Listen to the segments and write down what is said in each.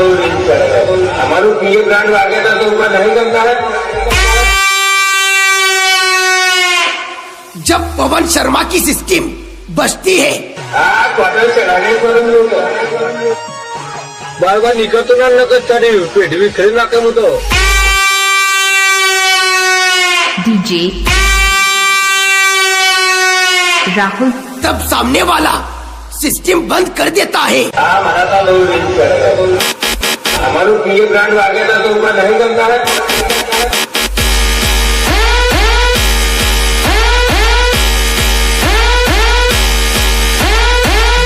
तो हमारे पीए ब्रांड वागे था तो ऊपर नहीं करता है। जब पवन शर्मा की सिस्टम बजती है क्वार्टर चढ़ाने पर बार बार निकलतो ना लोग तारी पेट भी खरीद ना करूँ तो डीजे राहुल तब सामने वाला सिस्टम बंद कर देता है। हमारा था लोग हमारे पीए ब्रांड वागे था तो ऊपर नहीं करता है।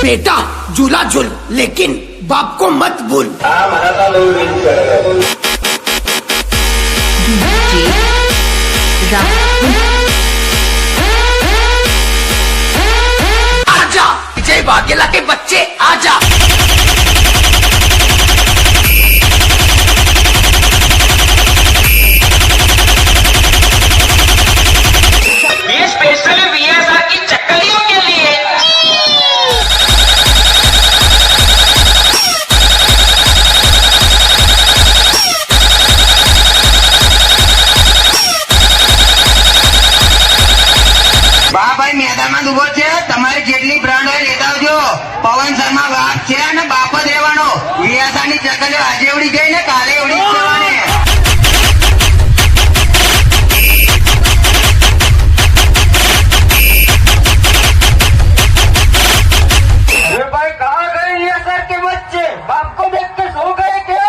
बेटा झूला झूल लेकिन बाप को मत भूल। हमारा था लोग डीजे राहुल आजा विजय वाघेला के बच्चे आजा। ये स्पेशल वीएसआर की चक्कलियों के लिए ભાઈ મેદાનમાં ઉભો છે તમારી જેટલી બ્રાન્ડ હોય લેતા આવજો પવન શર્મા વાઘ છે અને બાપ જ રહેવાનો વિયાસાની ચકલીઓ આજે ઉડી ગઈ ને કાલે ઉડી જ જવાની भाई कहाँ गए ये सर के बच्चे बाप को देख के सो गए क्या?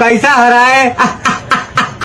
कैसा